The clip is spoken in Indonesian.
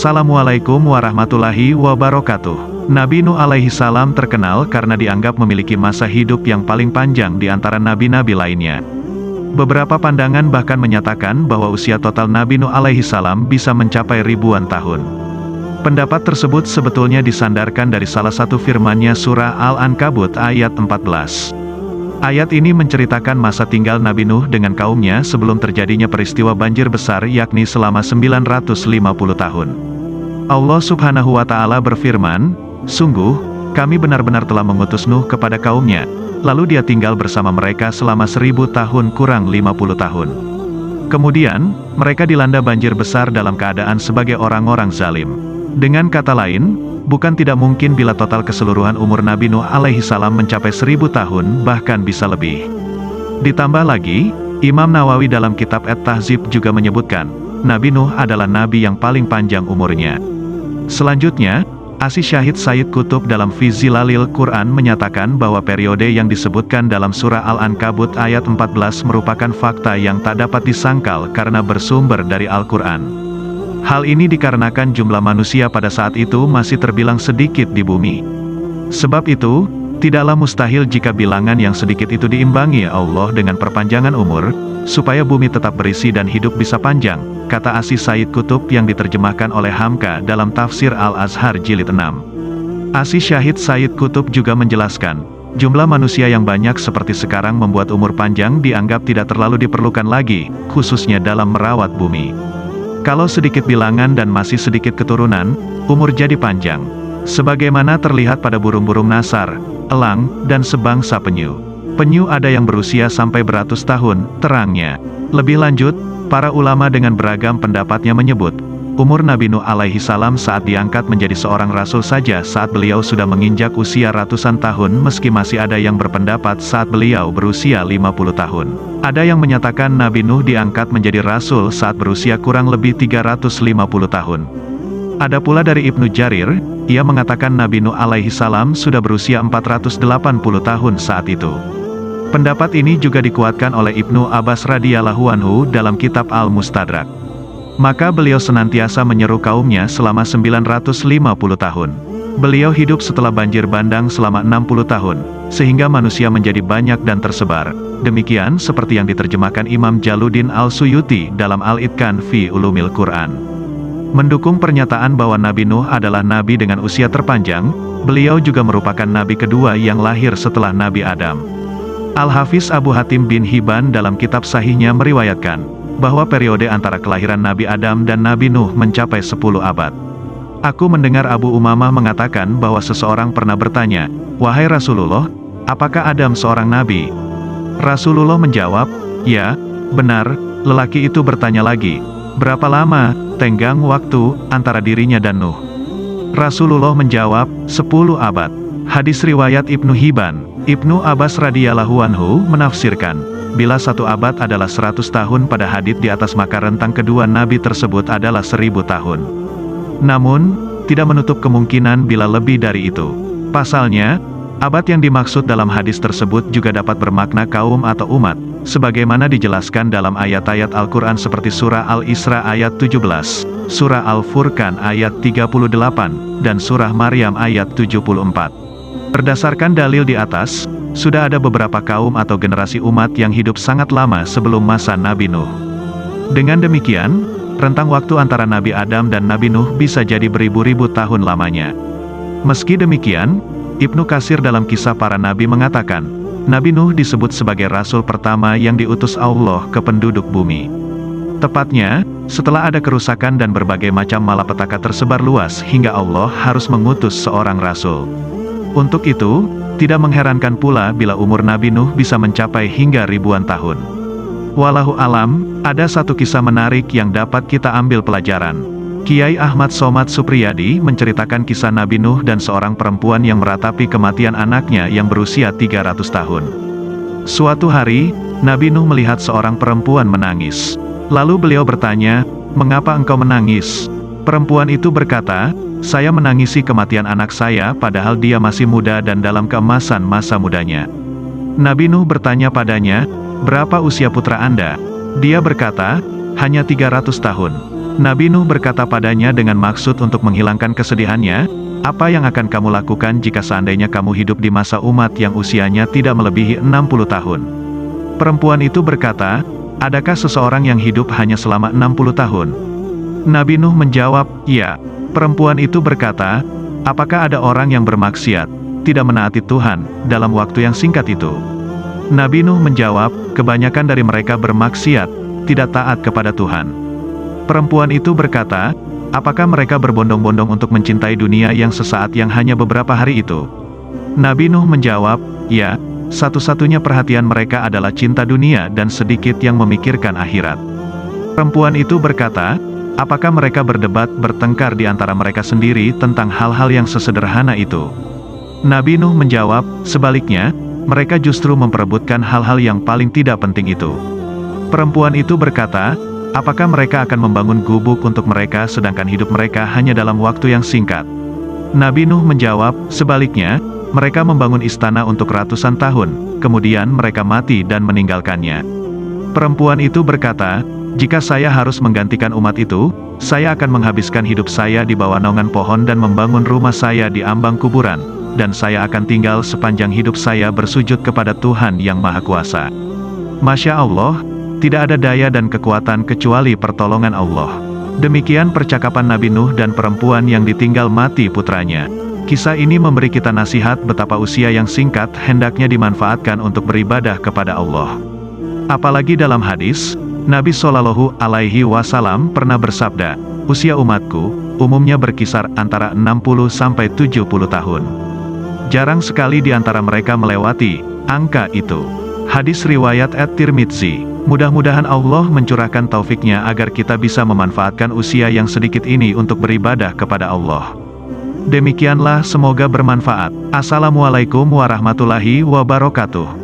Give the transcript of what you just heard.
Assalamualaikum warahmatullahi wabarakatuh. Nabi Nuh alaihi salam terkenal karena dianggap memiliki masa hidup yang paling panjang di antara nabi-nabi lainnya. Beberapa pandangan bahkan menyatakan bahwa usia total Nabi Nuh alaihi salam bisa mencapai ribuan tahun. Pendapat tersebut sebetulnya disandarkan dari salah satu firman-Nya surah Al-Ankabut ayat 14. Ayat ini menceritakan masa tinggal Nabi Nuh dengan kaumnya sebelum terjadinya peristiwa banjir besar, yakni selama 950 tahun. Allah subhanahu wa ta'ala berfirman, "Sungguh, kami benar-benar telah mengutus Nuh kepada kaumnya, lalu dia tinggal bersama mereka selama 1000 tahun kurang 50 tahun. Kemudian, mereka dilanda banjir besar dalam keadaan sebagai orang-orang zalim." Dengan kata lain, bukan tidak mungkin bila total keseluruhan umur Nabi Nuh alaihi salam mencapai 1000 tahun, bahkan bisa lebih. Ditambah lagi, Imam Nawawi dalam kitab At-Tahzib juga menyebutkan, Nabi Nuh adalah nabi yang paling panjang umurnya. Selanjutnya, Asy-Syahid Sayyid Qutb dalam Fi Zilalil Quran menyatakan bahwa periode yang disebutkan dalam surah Al-Ankabut ayat 14 merupakan fakta yang tak dapat disangkal karena bersumber dari Al-Quran. Hal ini dikarenakan jumlah manusia pada saat itu masih terbilang sedikit di bumi. Sebab itu, tidaklah mustahil jika bilangan yang sedikit itu diimbangi Allah dengan perpanjangan umur, supaya bumi tetap berisi dan hidup bisa panjang, kata Asy-Syahid Qutb yang diterjemahkan oleh Hamka dalam tafsir Al-Azhar jilid 6. Asy-Syahid Sayyid Qutb juga menjelaskan, jumlah manusia yang banyak seperti sekarang membuat umur panjang dianggap tidak terlalu diperlukan lagi, khususnya dalam merawat bumi. Kalau sedikit bilangan dan masih sedikit keturunan, umur jadi panjang. Sebagaimana terlihat pada burung-burung nasar, elang, dan sebangsa penyu. Penyu ada yang berusia sampai beratus tahun, terangnya. Lebih lanjut, para ulama dengan beragam pendapatnya menyebut, umur Nabi Nuh alaihi salam saat diangkat menjadi seorang rasul saja saat beliau sudah menginjak usia ratusan tahun, meski masih ada yang berpendapat saat beliau berusia 50 tahun. Ada yang menyatakan Nabi Nuh diangkat menjadi rasul saat berusia kurang lebih 350 tahun. Ada pula dari Ibnu Jarir, ia mengatakan Nabi Nuh alaihi salam sudah berusia 480 tahun saat itu. Pendapat ini juga dikuatkan oleh Ibnu Abbas radhiyallahu anhu dalam kitab Al-Mustadrak. Maka beliau senantiasa menyeru kaumnya selama 950 tahun. Beliau hidup setelah banjir bandang selama 60 tahun, sehingga manusia menjadi banyak dan tersebar. Demikian seperti yang diterjemahkan Imam Jaluddin Al-Suyuti dalam Al-Itqan fi Ulumil Quran. Mendukung pernyataan bahwa Nabi Nuh adalah nabi dengan usia terpanjang, beliau juga merupakan nabi kedua yang lahir setelah Nabi Adam. Al-Hafiz Abu Hatim bin Hibban dalam kitab sahihnya meriwayatkan, bahwa periode antara kelahiran Nabi Adam dan Nabi Nuh mencapai 10 abad. Aku mendengar Abu Umamah mengatakan bahwa seseorang pernah bertanya, "Wahai Rasulullah, apakah Adam seorang nabi?" Rasulullah menjawab, "Ya, benar." Lelaki itu bertanya lagi, "Berapa lama tenggang waktu antara dirinya dan Nuh?" Rasulullah menjawab, 10 abad. Hadis riwayat Ibnu Hibban. Ibnu Abbas radhiyallahu anhu menafsirkan, bila 1 abad adalah 100 tahun pada hadits di atas, maka rentang kedua nabi tersebut adalah 1000 tahun. Namun, tidak menutup kemungkinan bila lebih dari itu. Pasalnya, abad yang dimaksud dalam hadis tersebut juga dapat bermakna kaum atau umat, sebagaimana dijelaskan dalam ayat-ayat Al-Quran seperti surah Al-Isra ayat 17, surah Al-Furqan ayat 38, dan surah Maryam ayat 74. Berdasarkan dalil di atas, sudah ada beberapa kaum atau generasi umat yang hidup sangat lama sebelum masa Nabi Nuh. Dengan demikian, rentang waktu antara Nabi Adam dan Nabi Nuh bisa jadi beribu-ribu tahun lamanya. Meski demikian, Ibnu Katsir dalam Kisah Para Nabi mengatakan, Nabi Nuh disebut sebagai rasul pertama yang diutus Allah ke penduduk bumi. Tepatnya, setelah ada kerusakan dan berbagai macam malapetaka tersebar luas hingga Allah harus mengutus seorang rasul. Untuk itu, tidak mengherankan pula bila umur Nabi Nuh bisa mencapai hingga ribuan tahun. Wallahu alam, ada satu kisah menarik yang dapat kita ambil pelajaran. Kiai Ahmad Somad Supriyadi menceritakan kisah Nabi Nuh dan seorang perempuan yang meratapi kematian anaknya yang berusia 300 tahun. Suatu hari, Nabi Nuh melihat seorang perempuan menangis. Lalu beliau bertanya, "Mengapa engkau menangis?" Perempuan itu berkata, "Saya menangisi kematian anak saya padahal dia masih muda dan dalam keemasan masa mudanya." Nabi Nuh bertanya padanya, "Berapa usia putra Anda?" Dia berkata, "Hanya 300 tahun." Nabi Nuh berkata padanya dengan maksud untuk menghilangkan kesedihannya, "Apa yang akan kamu lakukan jika seandainya kamu hidup di masa umat yang usianya tidak melebihi 60 tahun?" Perempuan itu berkata, "Adakah seseorang yang hidup hanya selama 60 tahun?" Nabi Nuh menjawab, "Ya." Perempuan itu berkata, "Apakah ada orang yang bermaksiat, tidak menaati Tuhan, dalam waktu yang singkat itu?" Nabi Nuh menjawab, "Kebanyakan dari mereka bermaksiat, tidak taat kepada Tuhan." Perempuan itu berkata, "Apakah mereka berbondong-bondong untuk mencintai dunia yang sesaat yang hanya beberapa hari itu?" Nabi Nuh menjawab, "Ya, satu-satunya perhatian mereka adalah cinta dunia dan sedikit yang memikirkan akhirat." Perempuan itu berkata, "Apakah mereka berdebat bertengkar di antara mereka sendiri tentang hal-hal yang sesederhana itu?" Nabi Nuh menjawab, "Sebaliknya, mereka justru memperebutkan hal-hal yang paling tidak penting itu." Perempuan itu berkata, "Apakah mereka akan membangun gubuk untuk mereka sedangkan hidup mereka hanya dalam waktu yang singkat?" Nabi Nuh menjawab, "Sebaliknya, mereka membangun istana untuk ratusan tahun, kemudian mereka mati dan meninggalkannya." Perempuan itu berkata, "Jika saya harus menggantikan umat itu, saya akan menghabiskan hidup saya di bawah naungan pohon dan membangun rumah saya di ambang kuburan, dan saya akan tinggal sepanjang hidup saya bersujud kepada Tuhan yang Maha Kuasa." Masya Allah, tidak ada daya dan kekuatan kecuali pertolongan Allah. Demikian percakapan Nabi Nuh dan perempuan yang ditinggal mati putranya. Kisah ini memberi kita nasihat betapa usia yang singkat hendaknya dimanfaatkan untuk beribadah kepada Allah. Apalagi dalam hadis, Nabi Shallallahu Alaihi Wasallam pernah bersabda, "Usia umatku umumnya berkisar antara 60 sampai 70 tahun. Jarang sekali di antara mereka melewati angka itu." Hadis riwayat At-Tirmidzi. Mudah-mudahan Allah mencurahkan taufiknya agar kita bisa memanfaatkan usia yang sedikit ini untuk beribadah kepada Allah. Demikianlah, semoga bermanfaat. Assalamualaikum warahmatullahi wabarakatuh.